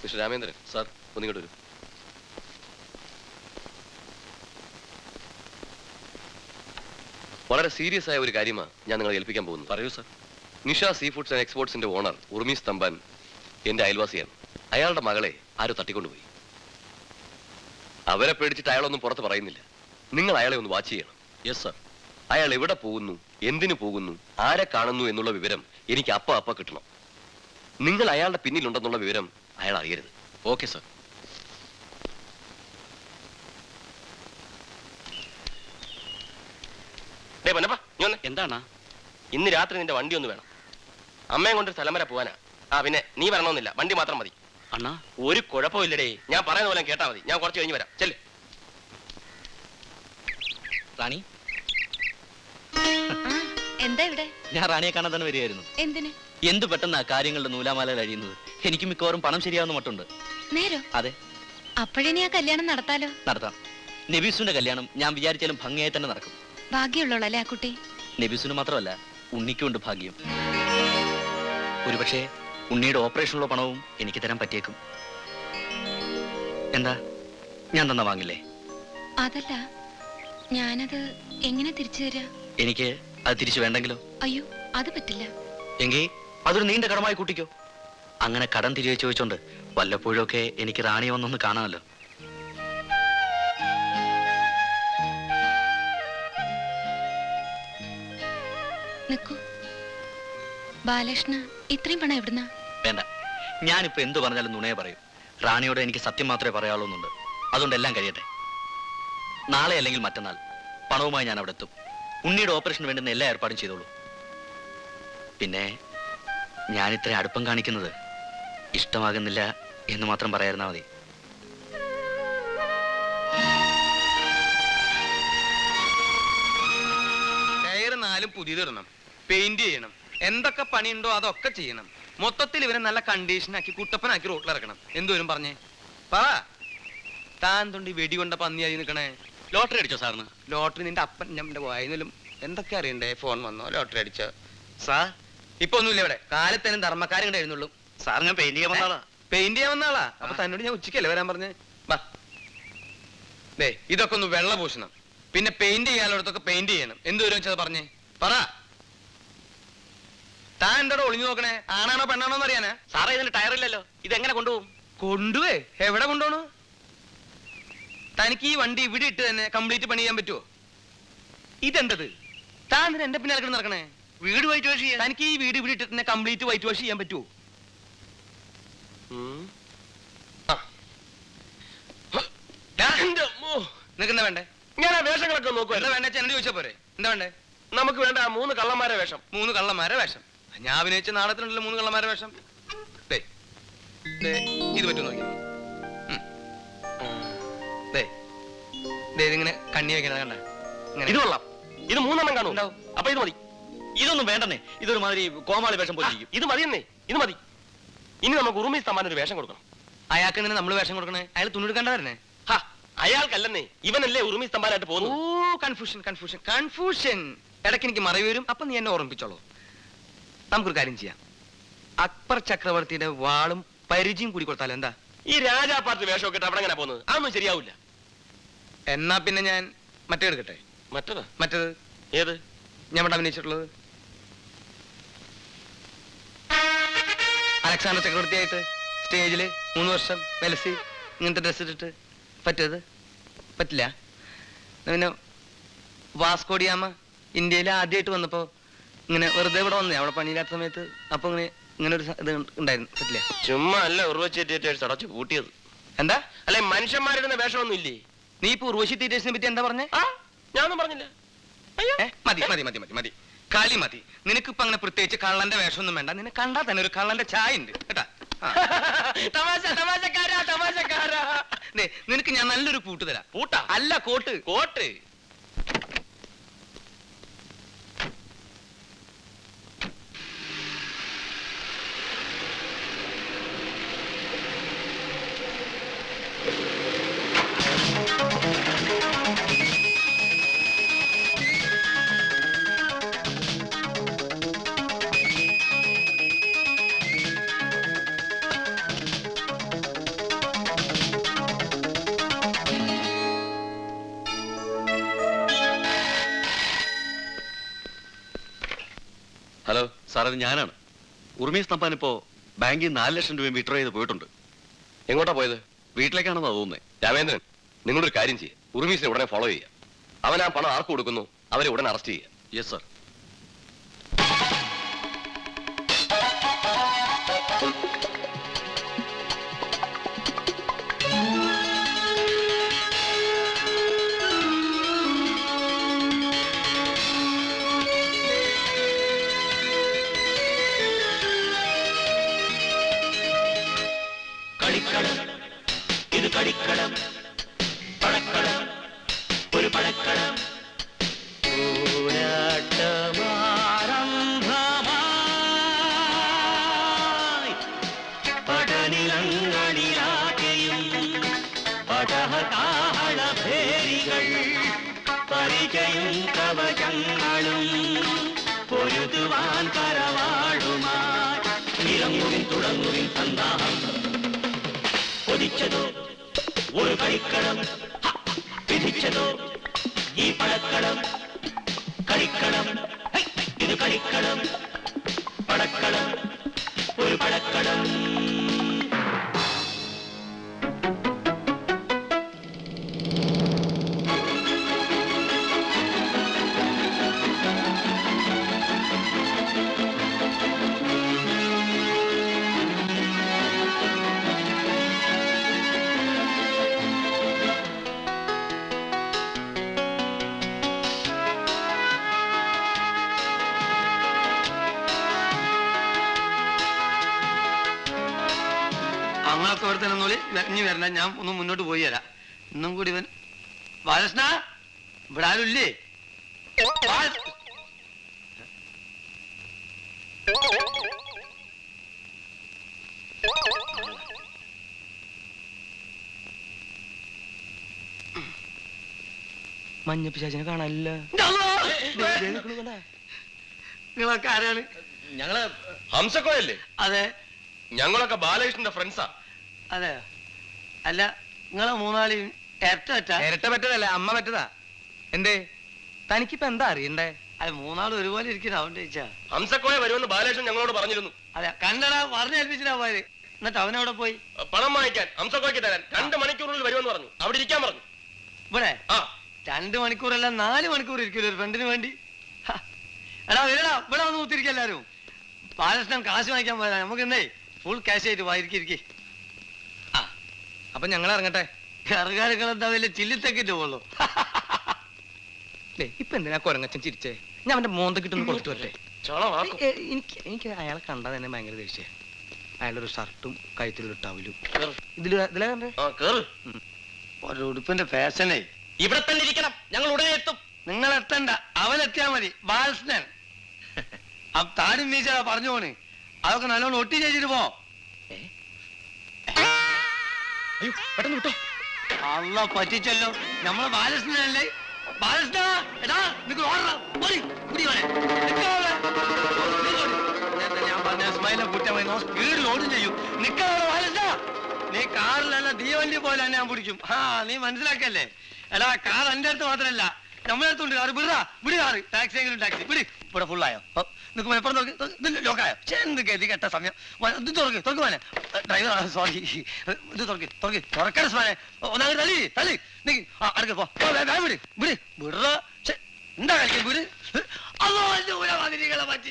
Mister Ramendran sir ഒന്നിങ്ങോട്ട് വരൂ. വളരെ സീരിയസ് ആയ ഒരു കാര്യമാണ് ഞാൻ നിങ്ങളെ ഏൽപ്പിക്കാൻ പോകുന്നത്. പറയൂ sir. Nisha sea foods and എക്സ്പോർട്സിന്റെ ഓണർ ഉർമീസ് തമ്പാൻ എന്റെ അയൽവാസിയാണ്. അയാളുടെ മകളെ ആരോ തട്ടിക്കൊണ്ടുപോയി. അവരെ പേടിച്ചിട്ട് അയാളൊന്നും പുറത്ത് പറയുന്നില്ല. നിങ്ങൾ അയാളെ ഒന്ന് വാച്ച് ചെയ്യണം. Yes sir. അയാൾ എവിടെ പോകുന്നു, എന്തിനു പോകുന്നു, ആരെ കാണുന്നു എന്നുള്ള വിവരം എനിക്ക് അപ്പ കിട്ടണം. നിങ്ങൾ അയാളുടെ പിന്നിലുണ്ടെന്നുള്ള വിവരം അയാൾ അറിയരുത്. Okay sir. എന്താണ്? ഇന്ന് രാത്രി നിന്റെ വണ്ടി ഒന്ന് വേണം. അമ്മയെ കൊണ്ട് സ്ഥലം വരെ പോവാനാ. പിന്നെ നീ വരണമെന്നില്ല, വണ്ടി മാത്രം മതി. അണ്ണാ ഒരു കുഴപ്പമില്ലടേ, ഞാൻ പറയുന്ന പോലെ കേട്ടാ മതി. ഞാൻ കുറച്ച് കഴിഞ്ഞ് വരാം. ചെല്ല്. റാണി, എന്താ ഇവിടെ? ഞാൻ റാണിയെ കാണാൻ തന്നെ വരികയായിരുന്നു. എന്തിന്? എന്ത് പെട്ടെന്നാ കാര്യങ്ങളുടെ നൂലാമാലയിൽ അഴിയുന്നത്. എനിക്ക് മിക്കവാറും പണം ശരിയാവുന്ന മട്ടുണ്ട്. നേരോ? അതെ. അപ്പോഴിനി ആ കല്യാണം നടത്താലോ? നടത്താം. നബീസുന്റെ കല്യാണം ഞാൻ വിചാരിച്ചാലും ഭംഗിയായി തന്നെ നടക്കും. ഭാഗ്യമുള്ളോളല്ലേ ആ കുട്ടി? നബീസുന് മാത്രമല്ല, ഉണ്ണിക്കുണ്ട് ഭാഗ്യം. ഒരുപക്ഷെ ഉണ്ണിയുടെ ഓപ്പറേഷനുള്ള പണവും എനിക്ക് തരാൻ പറ്റിയേക്കും. എന്താ, ഞാൻ തന്ന വാങ്ങില്ലേ? അതല്ല, ഞാനത് എങ്ങനെ തിരിച്ചു തരാ? എനിക്ക് അത് തിരിച്ചു വേണ്ടെങ്കിലോ? അയ്യോ, അത് പറ്റില്ല. എങ്കിൽ അതൊരു നീണ്ട കടമായി കൂട്ടിക്കോ. അങ്ങനെ കടം തിരികെ ചോദിച്ചോണ്ട് വല്ലപ്പോഴൊക്കെ എനിക്ക് റാണിയെ വന്നൊന്ന് കാണാമല്ലോ. നിക്കൂ. ബാലകൃഷ്ണ, ഇത്രയും പണം എവിടുന്നാ? വേണ്ട, ഞാനിപ്പോ എന്തു പറഞ്ഞാലും നുണയെ പറയും. റാണിയോട് എനിക്ക് സത്യം മാത്രമേ പറയാവുന്നുണ്ട്. അതുകൊണ്ട് എല്ലാം കഴിയട്ടെ. നാളെ അല്ലെങ്കിൽ മറ്റന്നാൾ പണവുമായി ഞാൻ അവിടെ എത്തും. ഉണ്ണിയുടെ ഓപ്പറേഷന് വേണ്ടുന്ന എല്ലാ ഏർപ്പാടും ചെയ്തോളൂ. പിന്നെ ഞാൻ ഇത്ര അടുപ്പം കാണിക്കുന്നത് ഇഷ്ടമാകുന്നില്ല എന്ന് മാത്രം പറയായിരുന്നാ മതി. ടയർ 4 പുതിയതിടണം, പെയിന്റ് ചെയ്യണം, എന്തൊക്കെ പണിയുണ്ടോ അതൊക്കെ ചെയ്യണം. മൊത്തത്തിൽ ഇവരെ നല്ല കണ്ടീഷനാക്കി കുട്ടപ്പനാക്കി റോട്ടിലിറക്കണം. എന്തോരും പറഞ്ഞേ പറ. താൻ തൊണ്ടി വെടികൊണ്ട പന്നിയായി നിൽക്കണേ. ലോട്ടറി അടിച്ചോ സാറിന്? ലോട്ടറി നിന്റെ അപ്പൻ ഞമ്മന്റെ വായനലും എന്തൊക്കെ അറിയണ്ടേ? ഫോൺ വന്നോ, ലോട്ടറി അടിച്ചോ? സാർ ഇപ്പൊ ഒന്നുമില്ല ഇവിടെ. കാലത്തേനും ധർമ്മക്കാരും കൂടെ എഴുന്നുള്ളൂ. സാർ, ഞാൻ പെയിന്റ് ചെയ്യാൻ വന്നാളാ. പെയിന്റ് ചെയ്യാൻ വന്നാളാ? അപ്പൊ തന്നോട് ഞാൻ ഉച്ചക്കല്ലേ വരാൻ പറഞ്ഞേ? വാ. ദേ, ഇതൊക്കെ ഒന്ന് വെള്ള പൂശണം, പിന്നെ പെയിന്റ് ചെയ്യാനുള്ളടത്തൊക്കെ പെയിന്റ് ചെയ്യണം. എന്തോരും വെച്ചത് പറഞ്ഞേ പറ. താൻ എന്തോടെ ഒളിഞ്ഞു നോക്കണേ? ആണാണോ പെണ്ണാണോ എന്ന് അറിയാനാ? സാറേ, ഇതിന് ടയറില്ലല്ലോ. ഇതെങ്ങനെ കൊണ്ടുപോകും? കൊണ്ടുപോയി എവിടെ കൊണ്ടുപോണു? തനിക്ക് ഈ വണ്ടി ഇവിടെ ഇട്ട് തന്നെ കംപ്ലീറ്റ് പണി ചെയ്യാൻ പറ്റുമോ? ഇതെന്തത്? താൻ എന്റെ പിന്നെ ഇറക്കണം നടക്കണേ? വീട് വൈറ്റ് വാഷ് ചെയ്യാൻ. തനിക്ക് ഈ വീട് ഇവിടെ ഇട്ട് തന്നെ കംപ്ലീറ്റ് വൈറ്റ് വാഷ് ചെയ്യാൻ പറ്റുമോ? നിനക്ക് എന്താ വേണ്ടേ? ഞാൻ ആ വേഷങ്ങളൊക്കെ നോക്കുക. എന്താ വേണ്ട എന്നോട് ചോദിച്ചാ പോരെ? എന്താ വേണ്ടേ? നമുക്ക് വേണ്ട 3 കള്ളന്മാരെ വേഷം. 3 കള്ളന്മാരെ വേഷം? ഞാൻ അഭിനയിച്ച നാടകത്തിനുണ്ടല്ലോ 3 കള്ളന്മാരെ വേഷം. ഇത് പറ്റും നോക്കി. ഇതിങ്ങനെ കണ്ണി വെക്കണ കണ്ട? ഇത് കൊള്ളാം. ഇത് 3 എണ്ണം കാണും. അപ്പൊ ഇത് മതി. ഇതൊന്നും വേണ്ടെന്നേ. ഇതൊരു മാതിരി കോമാളി വേഷം പോലെ ഇരിക്കും. ഇത് മതിയെന്നേ, ഇത് മതി. ഇനി നമുക്ക് ഉറുമീസ് തമ്പാൻ ഒരു വേഷം കൊടുക്കണം. അയാൾക്ക് എന്തിനാ നമ്മൾ വേഷം കൊടുക്കണേ? അയാൾ തുണി എടുക്കണ്ട വരണേ? അയാൾക്കല്ലെന്നേ, ഇവനല്ലേ ഉറുമീസ് തമ്പാനായിട്ട് പോകുന്നു. ഓ, കൺഫ്യൂഷൻ. ഇടയ്ക്ക് എനിക്ക് മറവി വരും. അപ്പൊ നീ എന്നെ ഓർമ്മിപ്പിച്ചോളൂ. നമുക്കൊരു കാര്യം ചെയ്യാം. അക്ബർ ചക്രവർത്തിയുടെ വാളും പരിചയം കൂടി കൊടുത്താലോ? എന്താ? ഈ രാജാപാർട്ടി വേഷമൊക്കെ ഇട്ട് അവിടെ എങ്ങനെ പോകുന്നത്? അതൊന്നും ശരിയാവില്ല. എന്നാ പിന്നെ ഞാൻ മറ്റേ എടുക്കട്ടെ. മറ്റേത് ഏത്? ഞാൻ ഇവിടെ അഭിനയിച്ചിട്ടുള്ളത് അലക്സാണ്ടർ ചക്രവർത്തിയായിട്ട് സ്റ്റേജില് 3 വർഷം വെലസി ഇങ്ങനത്തെ ഡ്രസ് ഇട്ടിട്ട്. പറ്റത്? പറ്റില്ല. പിന്നെ വാസ്കോഡിയാമ ഇന്ത്യയിൽ ആദ്യമായിട്ട് വന്നപ്പോ ഇങ്ങനെ വെറുതെ ഇവിടെ വന്നേ, അവിടെ പണിയില്ലാത്ത സമയത്ത്. അപ്പൊ ഇങ്ങനെ ഒരു ഇത് ഉണ്ടായിരുന്നു. പറ്റില്ല. ചുമ്മാ അല്ല ഉർവശി അടച്ചു കൂട്ടിയത്. എന്താ? അല്ലെ മനുഷ്യന്മാരുടെ വേഷമൊന്നും ഇല്ലേ? നീ ഇപ്പൊ ഉർവശി തീറ്റേഴ്സിനെ പറ്റി എന്താ പറഞ്ഞേ? ഞാനൊന്നും പറഞ്ഞില്ല. മതി കളി മതി. നിനക്കിപ്പോ അങ്ങനെ പ്രത്യേകിച്ച് കള്ളന്റെ വേഷമൊന്നും വേണ്ട. നിന്നെ കണ്ടാ തന്നെ ഒരു കള്ളന്റെ ചായ ഉണ്ട് കേട്ടാ. തമാശക്കാരാ. നിനക്ക് ഞാൻ നല്ലൊരു പൂട്ട് തരാം. പൂട്ടാ? അല്ല, കോട്ട്. കോട്ട്? സാർ അത് ഞാനാണ്. ഉർമീസ് തമ്പാൻ ഇപ്പോ ബാങ്കിൽ 4 ലക്ഷം രൂപ വിഡ്രോ ചെയ്ത് പോയിട്ടുണ്ട്. എങ്ങോട്ടാ പോയത്? വീട്ടിലേക്കാണെന്നാ തോന്നുന്നത്. രാമേന്ദ്രൻ, നിങ്ങളൊരു കാര്യം ചെയ്യുക, ഉറുമീസിനെ ഉടനെ ഫോളോ ചെയ്യുക. അവൻ ആ പണം ആർക്ക് കൊടുക്കുന്നു അവരെ ഉടനെ അറസ്റ്റ് ചെയ്യുക. Yes sir. അങ്ങനൊക്കെ ഇവിടെ തന്നെ നോളി ഇനി വരണ, ഞാൻ ഒന്ന് മുന്നോട്ട് പോയി തരാം. ഇന്നും കൂടി ഇവൻ ബാലകൃഷ്ണ, ഇവിടെ ആരും ഇല്ലേ? മഞ്ഞപ്പിശാചിനെ കാണാനില്ല. നിങ്ങളൊക്കെ ആരാണ്? ഞങ്ങള് ഹംസക്കോയല്ലേ? അതെ ഞങ്ങളൊക്കെ ബാലകൃഷ്ണന്റെ ഫ്രണ്ട്സാ. അതെ. അല്ല, നിങ്ങളെ മൂന്നാളെയും ഇരട്ട പറ്റതല്ല, അമ്മ പറ്റതാ. എന്തേ തനിക്കിപ്പോ എന്താ അറിയണ്ടേ? അത് മൂന്നാളും ഒരുപോലെ ഇരിക്കുന്ന, അവൻ ചോദിച്ചാ. ഹംസക്കോയ വരുമെന്ന് ബാലകൃഷ്ണൻ ഞങ്ങളോട് പറഞ്ഞിരുന്നു. അതെ, കണ്ടടാ, പറഞ്ഞേൽപ്പിച്ചിട്ടാ പോയത്. എന്നിട്ട് അവനവിടെ പോയി പണം വാങ്ങിക്കാൻ, ഹംസക്കോയ്ക്ക് തരാൻ 2 മണിക്കൂറിൽ വരുമെന്ന് പറഞ്ഞു. അവിടെ ഇരിക്കാൻ പറഞ്ഞു. ഇവിടെ ആ 2 മണിക്കൂറല്ല 4 മണിക്കൂർ ഇരിക്കില്ല ഒരു ഫ്രണ്ടിന് വേണ്ടി. എടാ വരടാ, ഇവിടെ വന്ന് കുത്തിരിക്കുക എല്ലാരും. ബാലകൃഷ്ണൻ കാശ് വാങ്ങിക്കാൻ പോയതാ. നമുക്ക് എന്നേ ഫുൾ ക്യാഷ് ആയിട്ട് വായിരിക്കിരിക്കേ. ആ അപ്പൊ ഞങ്ങൾ ഇറങ്ങട്ടെ. ഇറങ്ങാനൊക്കെ എന്താ വലിയ ചില്ലിത്തൊക്കെ പോളൂ. ഇപ്പൊ എന്തിനാ കൊരങ്ങച്ചൻ ചിരിച്ചേ? ഞാൻ അവന്റെ മോന്തക്കിട്ടൊന്ന് കൊടുത്തു വരട്ടെ. എനിക്ക് അയാളെ കണ്ടാൽ തന്നെ ഭയങ്കര ദേഷ്യം. അയാളൊരു ഷർട്ടും കഴുത്തിലൊരു ടവലും. ഇതിലെ കണ്ടേ ഒരു ഉടുപ്പിന്റെ ഫാഷനേ. ഇവിടെ തന്നെ ഇരിക്കണം, ഞങ്ങൾ ഉടനെ എത്തും. നിങ്ങൾ എത്തണ്ട, അവനെത്തിയാ മതി. ബാലകൃഷ്ണൻ ആ താനും മീശ പറഞ്ഞു പോണ്. അതൊക്കെ നല്ലോണം ഒട്ടി ചെയ്തിട്ട് പോ. അയ്യോ, പെട്ടെന്ന് വിട്ടോ. അള്ള പറ്റിച്ചല്ലോ. നമ്മളെ ബാലകൃഷ്ണനല്ലേ? ബാലകൃഷ്ണ, എടാ നിനക്ക് ഞാൻ പറഞ്ഞ സ്മൈലെ കുറ്റമായി സ്പീഡിൽ ഓടും ചെയ്യും. നിക്കാ ബാലകൃഷ്ണ, നീ കാറിലല്ല തീവണ്ടി പോലെ തന്നെ ഞാൻ പിടിക്കും. ആ നീ മനസ്സിലാക്കല്ലേ? എടാ കാർ എന്റെ അടുത്ത് മാത്രമല്ല, നമ്മളെ അടുത്തുണ്ട് കാറ്. വിടാ വിടി കാറ്. ടാക്സി എങ്കിലും ടാക്സി വിടി. ഇവിടെ ഫുള്ളായോ? നിനക്ക് എപ്പോഴും നോക്കി ലോക്കായോ? എന്ത് ഗതി കെട്ട സമയം. ഇത് തുറക്കുവാനെ ഡ്രൈവർ. സോറി, ഇത് തുറക്കാൻ സ്മാനെ. ഒന്നാമത് തള്ളി തള്ളി നീ അടുക്ക പോ. വിടി വിടി വിട. എന്താ കളിക്കും വീട്? അല്ലോ പറ്റി